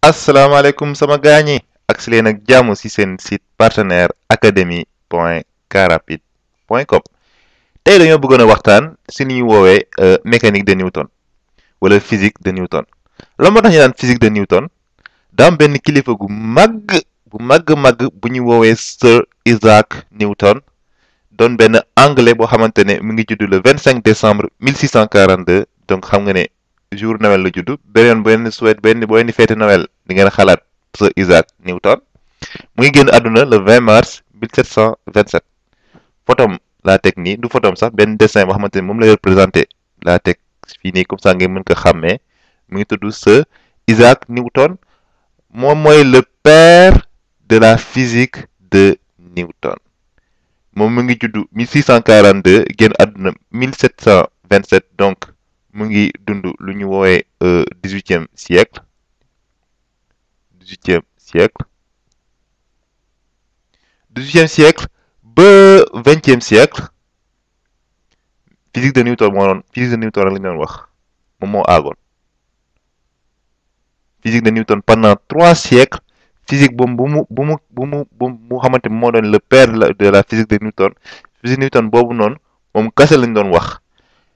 asalaamaaleykum sama gaañi ak si leen ak jàmm ci seen site partenaire académie point carapide point com tey dañoo bëggoon a waxtaan si ni ñuy woowee mécanique de Newton wala physique de Newton la moo tax ñu naan physique de Newton daa am benn kilifa gu màgg bu ñuy woowee Sir Isaac Newton doon benn anglais boo xamante ne mu ngi judd le 25 décembre 1642 donc xam nga ne jour Noël la judd beneen boo leen di feete Noël di ngeen xalaat Sir Isaac Newton mu ngi génn àdduna le 20 mars 1727 photom laa teg nii du photom sax benn dessin boo xamante ne moom lay représenté laa teg fii nii comme ça ngeen mën ko xàmmee mu ngi tudd Sir Isaac Newton moom mooy le père de la physique de Newton moom mu ngi judd 1642 génn àdduna 1727 donc mu ngi dund lu ñu woowee 18e siècle 18e siècle ba 20e siècle physique de Newton rek la ñu doon wax moom moo aagoon physique de Newton pendant 3 siècles physique boobu bu xamante moo doon le père de la physique de Newton physique Newton boobu noonu moom kese lañ doon wax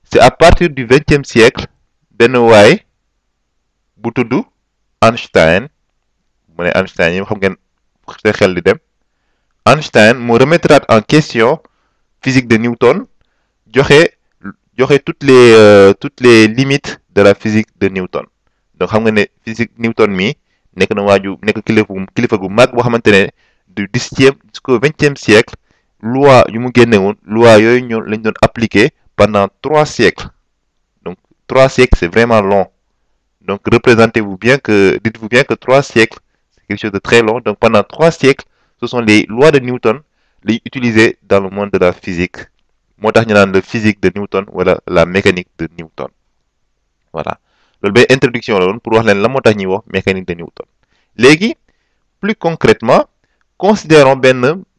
c'est à partir du 20e siècle benn waay bu tudd Einstein mu ne Einstein yi xam ngeen seen xel di dem Einstein moo remettre en question physique de Newton joxe toutes les limites de la physique de Newton donc xam nga ne physique Newton mi nekk na nekk kilifa gu mag boo xamante ne du 10e jusqu'au 20e siècle loi yu mu génne woon loi yooyu ñoo lañ doon appliquer pendant 3 siècles donc 3 siècles c'est vraiment long donc dites-vous bien que 3 siècles c'est quelque chose de très long donc pendant 3 siècles ce sont les lois de Newton les utilisées dans le monde de la physique moo tax ñu naan le physique de Newton wala la mécanique de Newton voilà loolu benn introduction la woon pour wax leen la moo tax ñuy wax mécanique de Newton léegi plus concrètement considérons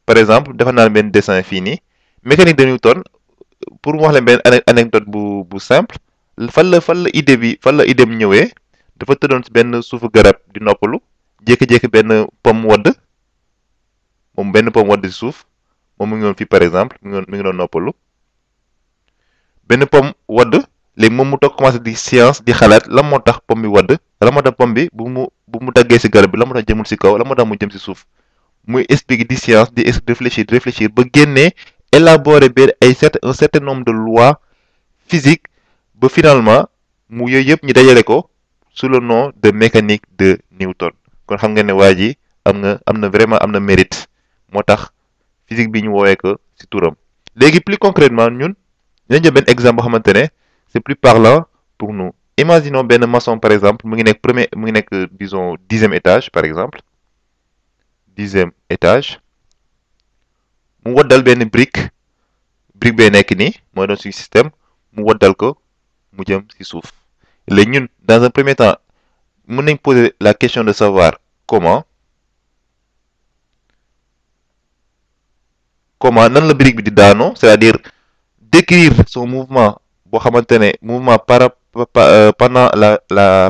par exemple dafa naan benn dessin fii nii mécanique de Newton pour mu wax leen benn anecdote bu simple fan la idée bi ñëwee dafa tëddoon ci benn suufu garab di noppalu jékki-jékki benn pomme wadd ci suuf moom mu ngi doon fii par exemple mi ngi doon noppalu benn pomme wadd léegi moom mu toog commencé di science di xalaat la moo tax pomme bi wadd la moo tax pomme bi bu mu daggee ci garab bi la moo tax jëmul ci kaw la moo tax mu jëm ci suuf muy expliquer di science di réfléchir ba génnee élaborer un certain nombre de lois physiques ba finalement mu yooyu yëpp ñu dajale ko sous le nom de mécanique de Newton kon xam nga ne waa ji am na mérite moo tax physique bi ñu woowee ko ci turam léegi plus concrètement ñun dinañ jël benn exemple boo xamante ne c'est plus parlant pour nous imaginons benn maçon par exemple mu ngi nekk disons 10e étage par exemple 10e étage mu waddal benn brique bee nekk nii mooy doon suñu système mu waddal ko mu jëm ci suuf léegi ñun dans un premier temps mën nañ poser la question de savoir comment nan la brique bi di daanoo c'est-à-dire décrire son mouvement boo xamante ne mouvement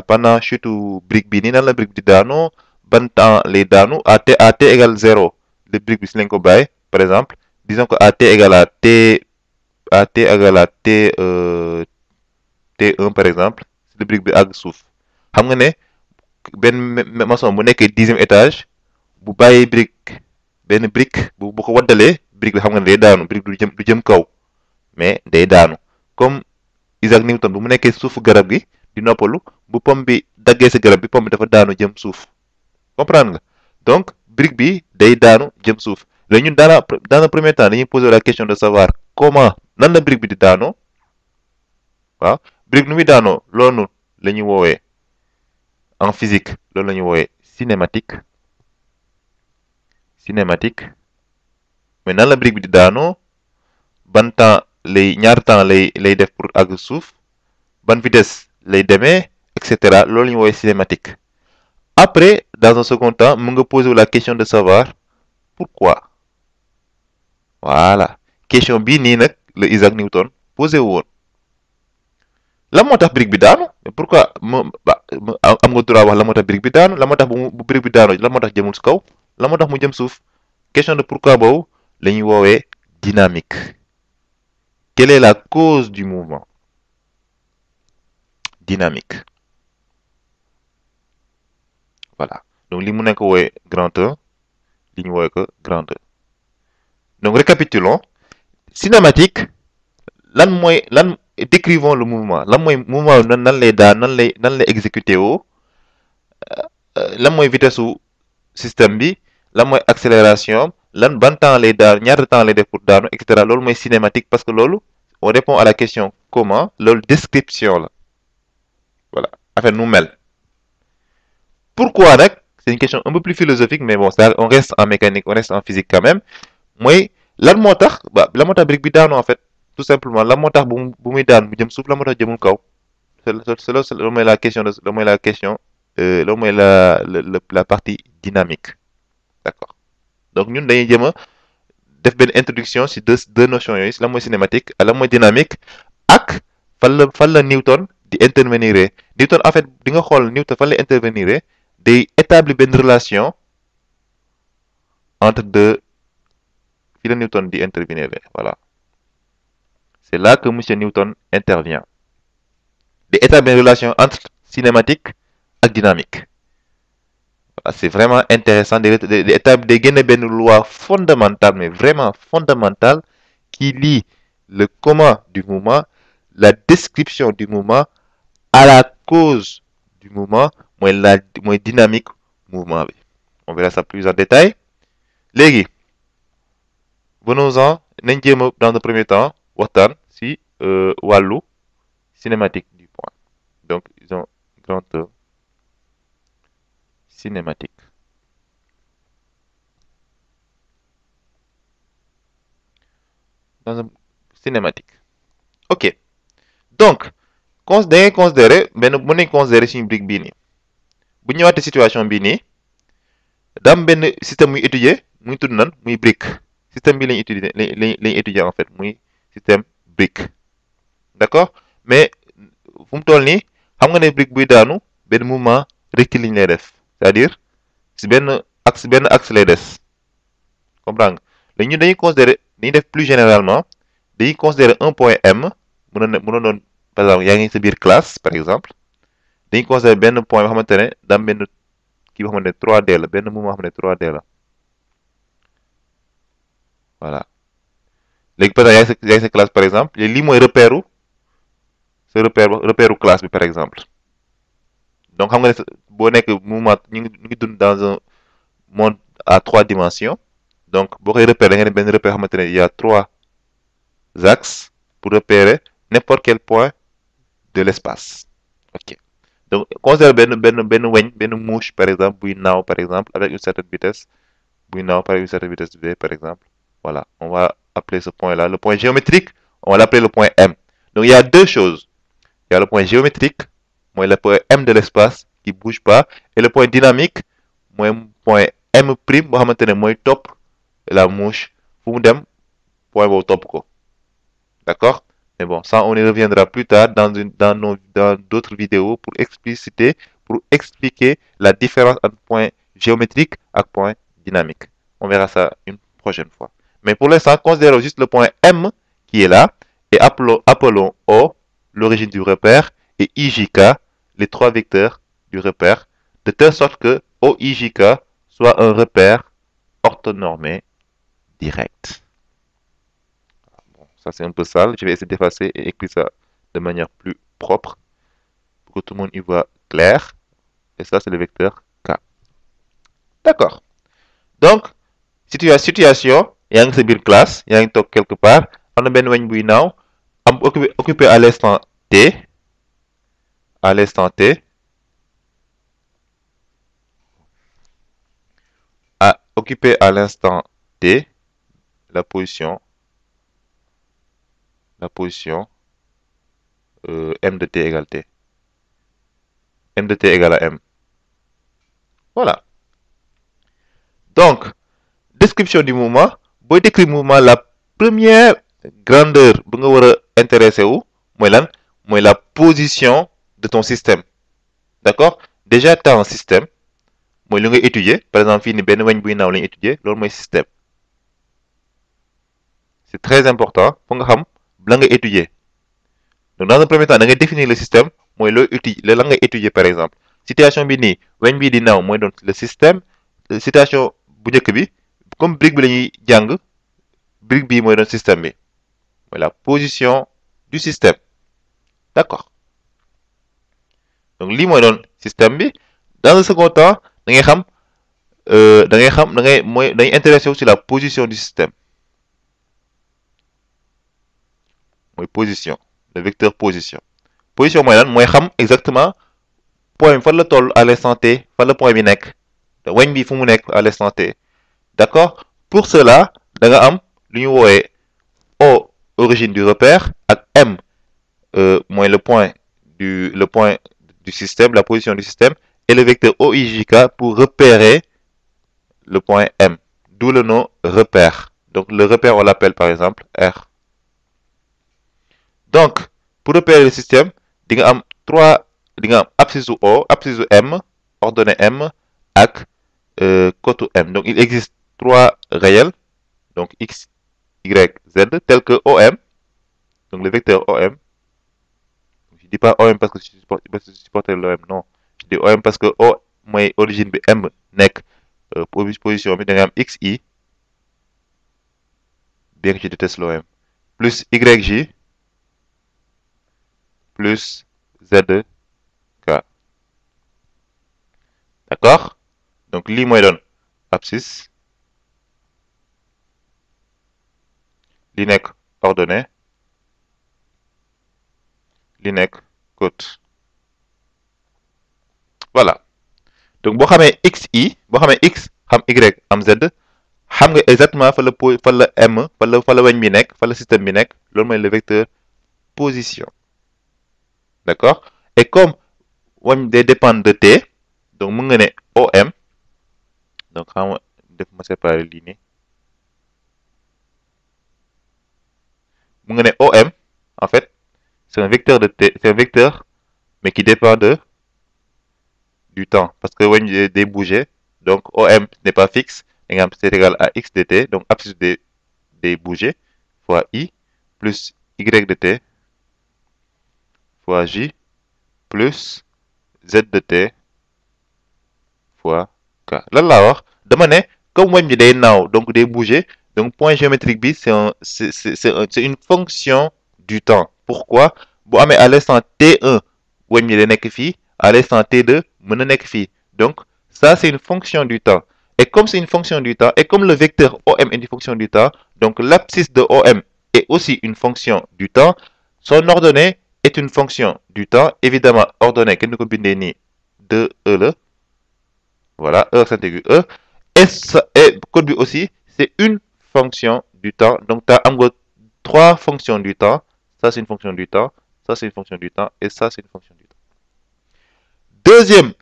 pendant chute brique bi nii nan la brique bi di daanoo ban temps lay daanu à t égale 0 le brique bi si lañ ko bàyyi par exemple disons que à t égale à T1 par exemple si le brique bi àgg suuf xam nga ne benn maçon bu nekkee 10e étage bu bàyyi benn brique bu ko waddalee brique bi xam nga ne day daanu brique du jëm kaw mais day daanu comme Isaac Newton bu mu nekkee suufu garab gi di noppalu bu pomme bi daggee ci garab bi pomme bi dafa daanu jëm suuf comprendre nga donc brique bi day daanu jëm suuf léegi ñun dans un premier temps dañuy poser la question de savoir comment nan la brique bi di daanoo waaw brique nu muy daanoo loolu la ñuy woowee en physique loolu la ñuy woowee cinématique mais nan la brique bi di daanoo ban temps ñaar temps lay def pour àgg suuf ban vitesse lay demee et cetera loolu la ñuy woowee cinématique après dans un second temps mu nga poser la question de savoir pourquoi voilà question bii nii nag la Isaac Newton posé woon la moo tax brique bi daanu mais pourquoi am nga droit wax la moo tax brique bi daanu la moo tax bu brique bi daanu la moo tax jëmul si kaw la moo tax mu jëm suuf question de pourquoi boobu la ñuy woowee dynamique. Quelle est la cause du mouvement? Dynamique. Voilà. Donc, li mu nekk woowe grand 1, li ñu woowe ko grand 2. Donc, récapitulons. Cinématique, décrivons le mouvement. Lan mooy mouvement nan lay daan nan lay exécuté woo lan mooy vitesse u système bi lan mooy accélération ban temps lay daan ñaata temps lay def pour daanu et cetera loolu mooy cinématique parce que loolu on répond à la question comment loolu description la voilà affaire nu mel. Pourquoi nag c'est une question un peu plus philosophique mais bon ça on reste en mécanique on reste en physique quand même mooy lan moo tax brique bi daanu en fait tout simplement lan moo tax bu muy daan bu jëm suuf lan moo tax jëmul kaw loolu mooy la question loolu mooy la question loolu mooy la partie dynamique d'accord donc ñun dañuy jëm a def benn introduction ci deux notions yooyu ci lan mooy cinématique ak lan mooy dynamique ak fan la Newton di intervenir Newton en fait di nga xool Newton fan la intervenir day établir benn relation entre deux fii la Newton di intervenir voilà c'est là que monsieur Newton intervient di établir une relation entre cinématique ak dynamique voilà c'est vraiment intéressant day génne benn loi fondamentale mais vraiment fondamentale qui lie le comment du mouvement la description du mouvement à la cause du mouvement mooy dynamique mouvement bi on verra ça plus en détail léegi venons-en nañ jéem a dans un premier temps waxtaan si wàllu cinématique du point donc ils ont grand cinématique dans un cinématique ok donc da ngay considérer mën nañ considérer suñu brique bii nii bu ñëwaatee situation bii nii da am benn système muy étudier muy tudd nan muy brique système bi lañu étudier en fait muy système brique d'accord mais fu mu toll nii xam nga ne brique buy daanu benn mouvement rectiligne lay def c'est-à-dire si benn axe lay des comprendre nga léegi ñun dañuy considérer dañuy def plus généralement dañuy considérer un point M mënoon doon par exemple yaa ngi sa biir classe par exemple dañuy considérer benn point boo xamante ne daa am benn kii boo xamante ne 3D la benn mouvement boo xamante ne 3D la voilà léegi par exemple yaa ngi sa classe par exemple lii mooy repère classe bi par exemple donc xam nga ne boo nekk mouvement ñu ngi dund dans un monde à 3 dimensions donc boo koy repérer da nga ne benn repère xamante ne il y a 3 axes pour repérer n'importe quel point de l'espace ok donc considère benn weñ benn mouche par exemple buy naaw par exemple avec une certaine vitesse buy naaw par une certaine vitesse v par exemple voilà on va appeler ce point là le point géométrique on va l'appeler le point M donc il y a deux choses il y a le point géométrique mooy le point M de l'espace qui bouge pas et le point dynamique mooy point M prime boo xamante ne mooy topp la mouche fu mu dem point boobu topp ko d'accord mais bon ça on y reviendra plus tard dans d'autres vidéos pour expliquer la différence entre point géométrique et point dynamique on verra ça une prochaine fois mais pour l'instant considérons juste le point M qui est là et appelons O l'origine du repère et IJK les 3 vecteurs du repère de telle sorte que OIJK soit un repère orthonormé direct. Bon, ça c'est un peu sale, je vais essayer d'effacer et écrire ça de manière plus propre pour que tout le monde y voit clair. Et ça c'est le vecteur K. D'accord. Donc, situation, yaa ngi sa biir classe, yaa ngi toog quelque part, am na benn weñ buy naaw, am occupé à l'instant T, occupé à l'instant T la position M de T égale T. M de T égale à M. Voilà. Donc, description du mouvement. Booy décrire mouvement la première grandeur bu nga war a intéressé wu mooy lan mooy la position de ton système. D'accord? Déjà tu as un système mooy lu ngay étudier par exemple fii ni benn weñ buy naaw la ñu étudier loolu mooy système. C'est très important pour nga xam la nga étudier. Donc dans un premier temps da ngay définir le système mooy loo étudier la ngay étudier par exemple situation bi nii weñ bii di naaw mooy doon le système. Situation bu njëkk bi comme brique bi la ñuy jàng brique bii mooy doon système bi mooy la position du système. D'accord? Donc lii mooy doon système bi. Dans un second temps da ngay xam dañuy intéressé wu sur la position du système mooy position le vecteur position. Position mooy lan mooy xam exactement point bi fan la toll à l'instant T fan la point bi nekk weñ bi fu mu nekk à l'instant T. D'accord? Pour cela da nga am lu ñu woowee O origine du repère ak M mooy le point du système, la position du système, et le vecteur OIJK pour repérer le point M. D'où le nom repère. Donc le repère, on l'appelle par exemple R. Donc, pour repérer le système, il y a abscisse O, abscisse M, ordonnée M, avec cote M. Donc il existe 3 réels, donc X, Y, Z, tels que OM, donc le vecteur OM. Je ne dis pas OM parce que je supporte l'OM, non. Je dis OM parce que O, moi, origine de M, nek, position, mais dans XI, bien que je déteste l'OM, plus YJ, plus ZK. D'accord? Donc, li moi donne abscisse, li nek ordonnée, li nek côte. Voilà. Donc, boo xamee XI, boo xamee X, xam Y, am Z, xam nga exactement fa la M, fa la weñ bi nekk, fa la système bi nekk, loolu mooy le vecteur position. D'accord? Et comme weñ day dépendre de T, donc mën nga ne OM, donc xam nga def ma séparer lii nii. Mën nga ne OM, en fait, c'est un vecteur de T, c'est un vecteur, mais qui dépend du temps, parce que weñ day bouger, donc OM n'est pas fixe, c'est égal à X de T, donc abscisse des bouger, fois I, plus Y de T, fois J, plus Z de T, fois K. Là, dama ne, comme weñ bi day naaw, donc day bouger, donc point géométrique bi, c'est une fonction du temps. Pourquoi? Bon, mais à l'instant T1, weñ bi day nekk fii, à l'instant T2, mën na nekk fii. Donc, ça, c'est une fonction du temps. Et comme c'est une fonction du temps, et comme le vecteur OM est une fonction du temps, donc l'abscisse de OM est aussi une fonction du temps, son ordonnée est une fonction du temps. Évidemment, ordonnée, kenn du ko bindee nii 2E là. Voilà, E accent aigu E. Et code bi aussi, c'est une fonction du temps. Donc, tu as 3 fonctions du temps. Ça, c'est une fonction du temps. Ça, c'est une fonction du temps. Et ça, c'est une fonction du temps. Deuxième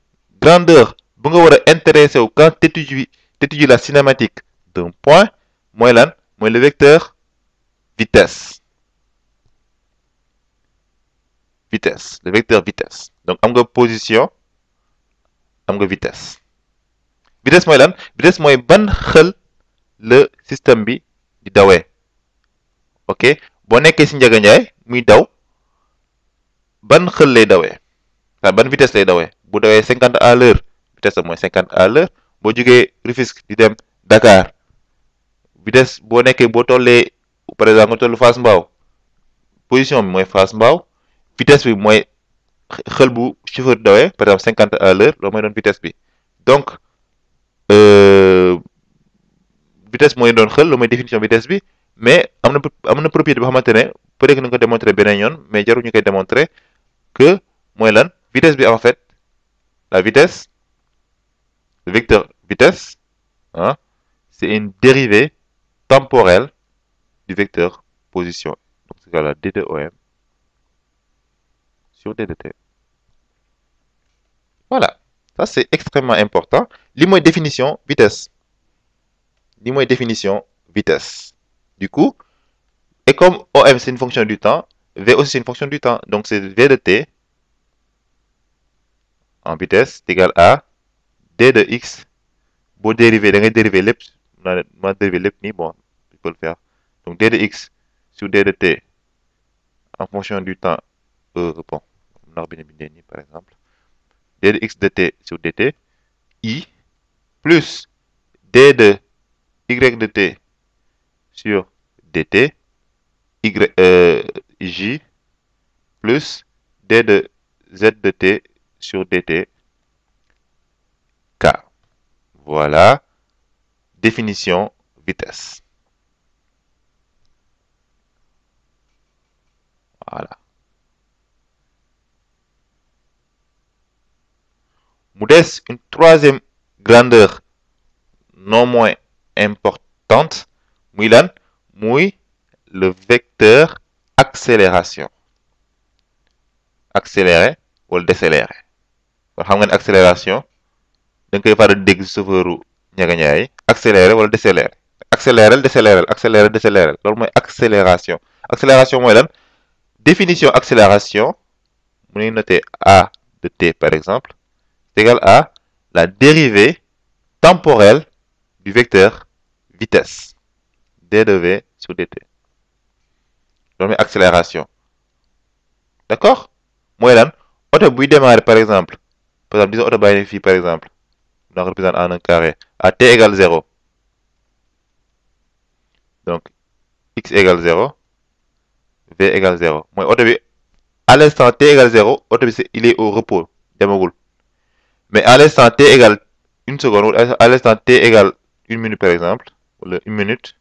grandeur, bu nga war a intéressé wu quand tu étudies la cinématique d'un point, mooy lan mooy le vecteur vitesse. Vitesse, le vecteur vitesse. Donc am nga position, am nga vitesse. Vitesse mooy lan? Vitesse mooy ban xel le système bi di dawee. Ok, boo nekkee si njaganjaay muy daw ban xel lay dawee. Ban vitesse lay dawee. Bu dawee 50 à l'heure, vitesse mooy 50 à l'heure. Boo jógee Rufisque di dem Dakar, vitesse boo nekkee boo tollee par exemple nga toll Fass Mbao, position bi mooy Fass Mbao, vitesse bi mooy xel bu chauffeur dawee par exemple 50 à l'heure, loolu mooy doon vitesse bi. Donc vitesse mooy doon xel, loolu mooy définition vitesse bi, mais am na propriété boo xamante ne peut-être que nga ko démontrer beneen yoon, mais jarul ñu koy démontrer que mooy lan vitesse bi en fait la vitesse, le vecteur vitesse, hein, c'est une dérivée temporelle du vecteur position. Donc c'est égal à d de OM sur d de T. Voilà, ça c'est extrêmement important. Li mooy définition vitesse. Li mooy définition vitesse. Du coup, et comme OM c'est une fonction du temps, V aussi c'est une fonction du temps. Donc c'est V de t en vitesse est égal à d de x. Boo dérivé, da ngay dérivé lépp. Ma dérivé lépp nii, bon, tu peux le faire. Donc d de x sur d de t en fonction du temps, bon, par exemple. D de x de t sur dt, i, plus d de y de t sur dt, j, plus d de z de t sur dt, k. Voilà, définition vitesse. Voilà. Mu des une troisième grandeur non moins importante, muy lan, muy le vecteur accélération. Accélérer wala décélérer. kon xam nga ne accélération da nga koy faral di dégg chauffeuru ñagañaay yi accélérer wala décélérer. Accélérer décélérer accélérer décélérer loolu mooy accélération. Accélération mooy lan, définition accélération mu ngi noter a de t par exemple c'est égal à la dérivée temporelle du vecteur vitesse d de v sur dt. loolu mooy accélération. D'accord mooy lan, oto buy démarrer par exemple disons oto baa ngi fii par exemple on représente en un carré à t égale 0. Donc x égale 0, v égale 0. mooy oto bi à l'instant t égale 0 oto bi il est au repos demagul. Mais à l'instant t égale une seconde ou à l'instant t égale une minute par exemple wala une minute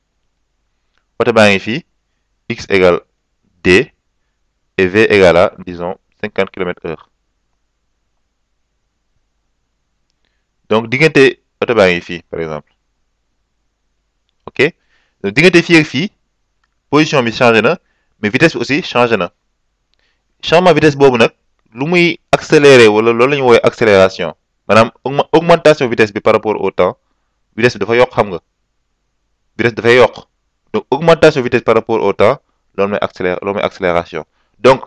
oto baa ngi fii x égale d et v égale à disons 50 km/h. donc diggante oto baa ngi fii par exemple ok donc diggante fii ak fii position bi changé na mais vitesse bi aussi changé na. changement vitesse boobu nag lu muy accélérer wala loolu la ñu woowee accélération maanaam augmentation vitesse bi par rapport au temps vitesse bi dafa yokk xam nga vitesse dafay yokk donc augmentation vitesse par rapport au temps loolu mooy accélération. donc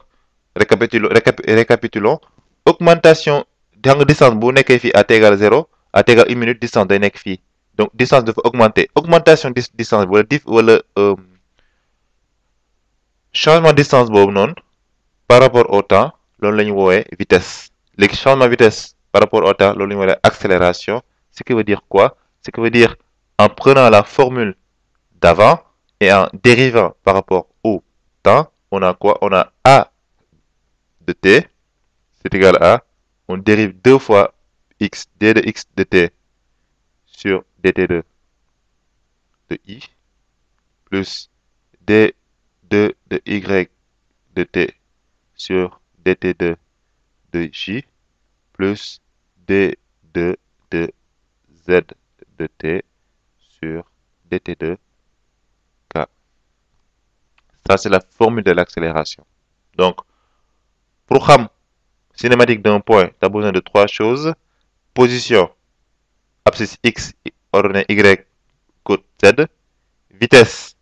récapitulons augmentation xam nga distance bu nekkee fii à t égale 0 à t égale une minute distance day nekk fii donc distance dafa augmenter augmentation distance bi wala changement distance boobu noonu par rapport au temps loolu la ñu woowee vitesse. léegi changement vitesse par rapport au temps loolu la ñu woowee accélération. Ce qui veut dire quoi? Ce qui veut dire en prenant la formule d'avant et en dérivant par rapport au temps, on a quoi? On a a de t c'est égal à, on dérive deux fois x, d de x de t sur dt2 de i plus d2 de y de t sur dt2 de j plus d2 de z de t sur dt2 k. Ça, c'est la formule de l'accélération. Donc, pour xam cinématique d'un point, tu as besoin de trois choses. Position, abscisse x, ordonnée y, côte z. Vitesse,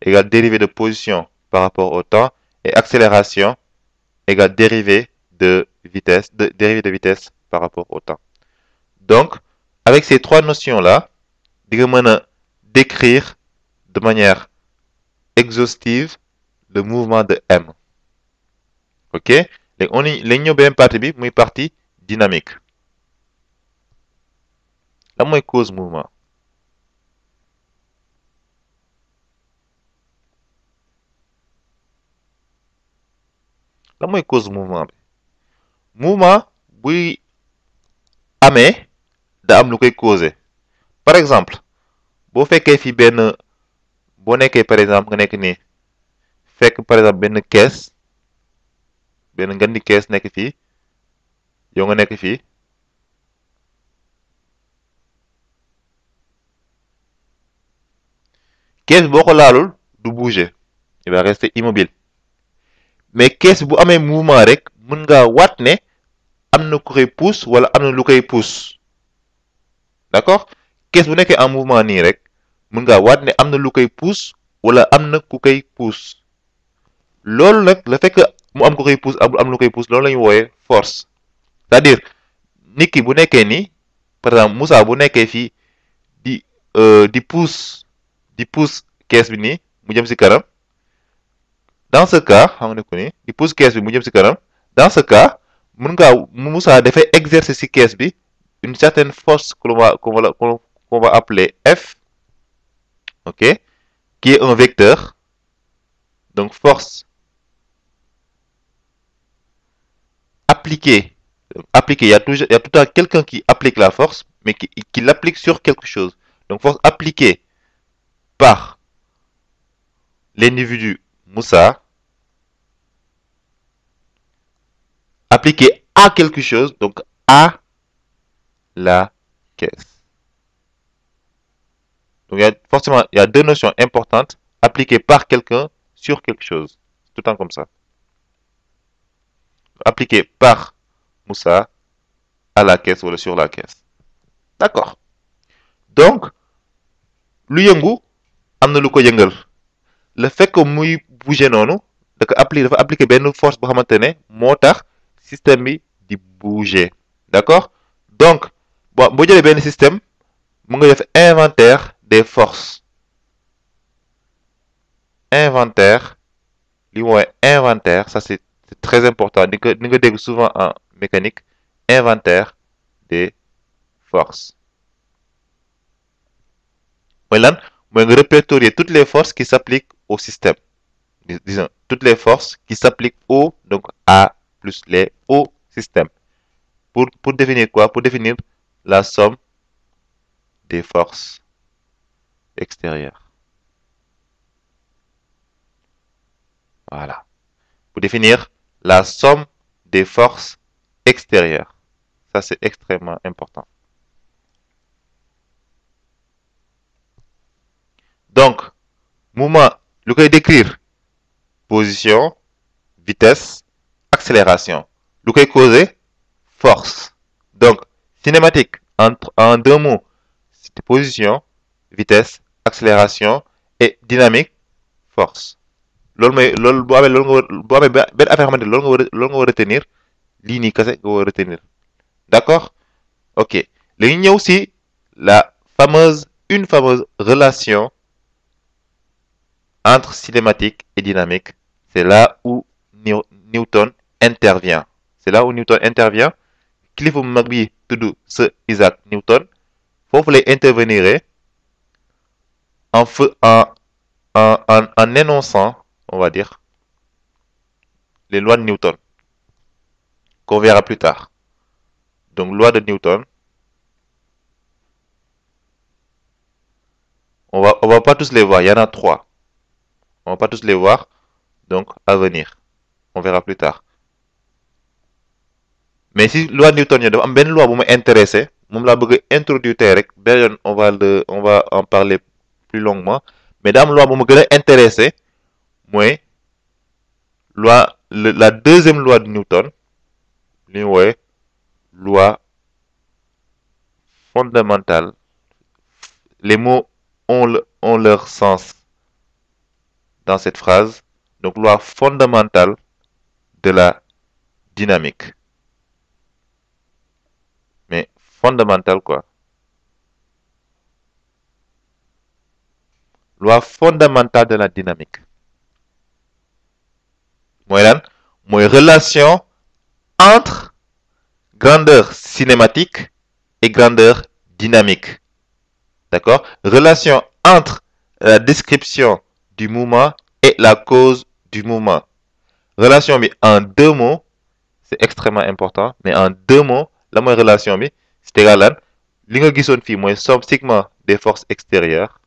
égale dérivée de position par rapport au temps. Et accélération, égale dérivée de vitesse par rapport au temps. Donc, avec ces trois notions-là, tu peux décrire de manière exhaustive le mouvement de M. Ok? Les partie bi partie dynamique. La mooy cause mouvement. La mooy cause mouvement bi. Mouvement buy amee da am lu koy causer. Par exemple, boo fekkee fi boo nekkee par exemple nga nekk nii fekk par exemple benn ngandi kees nekk fii yow nga nekk fii kees boo ko laalul du bouger il va rester immobile mais kees bu amee mouvement rek mën nga waat ne am na ku koy pousse wala am na lu koy pousse d'accord kees bu nekkee en mouvement nii rek mën nga waat ne am na lu koy pousse wala am na ku koy pousse loolu nag le fait que mu am ko koy pousse am lu koy pousse loolu la ñu wooyee force c'est-à-dire nit ki bu nekkee ni par exemple Moussa bu nekkee fii di di pousse kees bi nii mu jëm si kanam dans ce cas xam nga ne ko ni di pousse kees bi mu jëm si kanam dans ce cas mën ngaa Moussa dafay exercer si kees bi une certaine force qu'on va appeler F, ok, qui est un vecteur. Donc force appliquée. Appliquée, il y a tout le temps quelqu'un qui applique la force, mais qui l'applique sur quelque chose. Donc force appliquée par l'individu Moussa, appliquée à quelque chose, donc à la caisse. Donc forcément, il y a deux notions importantes, appliquées par quelqu'un sur quelque chose. Tout le temps comme ça. Appliqué par Moussa à la caisse ou sur la caisse. D'accord. Donc, lu yëngu am na lu ko yëngal. Le fait que muy bouger noonu dafa appliquer benn force boo xamante ne moo tax système bi di bouger. D'accord. Donc boo jëlee benn système mu nga def inventaire des forces. Inventaire li mooy inventaire ça c'est très important ni nga dégg souvent en mécanique inventaire des forces mooy lan mooy nga répertorier toutes les forces qui s'appliquent au système disons toutes les forces qui s'appliquent donc à plus les au système pour définir quoi? Pour définir la somme des forces extérieures. Voilà. Pour définir la somme des forces extérieures. Ça, c'est extrêmement important. Donc, mouvement, le koy décrire position, vitesse, accélération. Le koy causer force. Donc, cinématique, en deux mots, c'est position, vitesse, accélération et dynamique, force. loolu mooy loolu boo amee loolu nga war boo amee benn affaire xamante ne loolu nga war a retenir lii nii kese nga war a retenir d'accord ok léegi ñëw si une fameuse relation entre cinématique et dynamique c'est là où Newton intervient kilifa bu mag bi tudd Sir Isaac Newton foofu lay intervenir en énonçant on va dire les lois de Newton qu'on verra plus tard. Donc loi de Newton. On va pas tous les voir, il y en a 3. On va pas tous les voir, donc à venir. On verra plus tard. Mais si loi de Newton y a am benn loi bu ma intéressé moom laa bëgg a introduire tey rek beneen on va en parler plus longuement mais daa am loi bu ma gën a intéressé mooy la deuxième loi de Newton li ñu woowe loi fondamentale. Les mots ont leur sens dans cette phrase. Donc, loi fondamentale de la dynamique. Mais fondamentale quoi? Loi fondamentale de la dynamique. Mooy lan? Mooy relation entre grandeur cinématique et grandeur dynamique. D'accord? Relation entre la description du mouvement et la cause du mouvement. Relation bi en deux mots, c'est extrêmement important, mais en deux mots, la mooy relation bi c'est égal lan li nga gisoon fii mooy somme sigma des forces extérieures.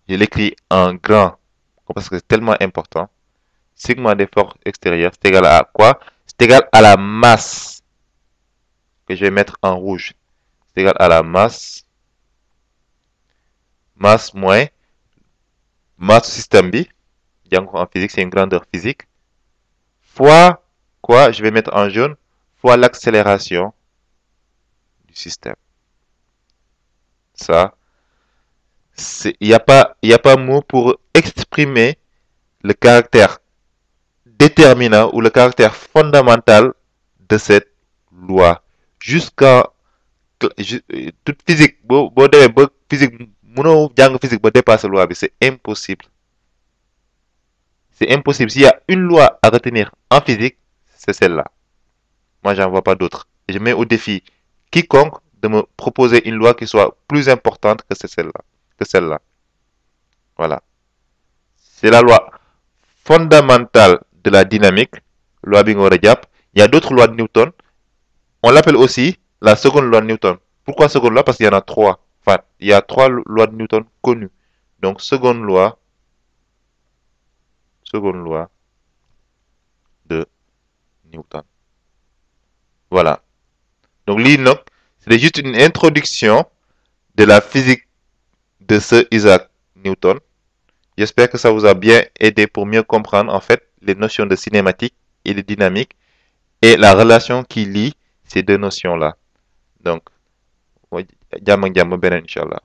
Je l'écris en grand parce que c'est tellement important. Sigma des forces extérieures, c'est égal à quoi? C'est égal à la masse que je vais mettre en rouge. C'est égal à la masse moins masse du système bi, en physique, c'est une grandeur physique, fois quoi? Je vais mettre en jaune, fois l'accélération du système. Ça, Il y a pas mot pour exprimer le caractère déterminant ou le caractère fondamental de cette loi. Jusqu'à toute physique, physique, physique, dépasser loi, c'est impossible. C'est impossible. S'il y a une loi à retenir en physique, c'est celle-là. Moi, j'en vois pas d'autre. Je mets au défi quiconque de me proposer une loi qui soit plus importante que celle-là. Que celle-là. Voilà. C'est la loi fondamentale de la dynamique, loi Bingo-Rediap. Il y a d'autres lois de Newton. On l'appelle aussi la seconde loi de Newton. Pourquoi seconde loi? Parce qu'il y en a trois. Enfin, il y a trois lois de Newton connues. Donc, seconde loi de Newton. Voilà. Donc, l'INOC, c'est juste une introduction de la physique de Sir Isaac Newton. J'espère que ça vous a bien aidé pour mieux comprendre en fait les notions de cinématique et de dynamique et la relation qui lie ces deux notions-là. Donc, jàmm ak jàmm beneen incha allah.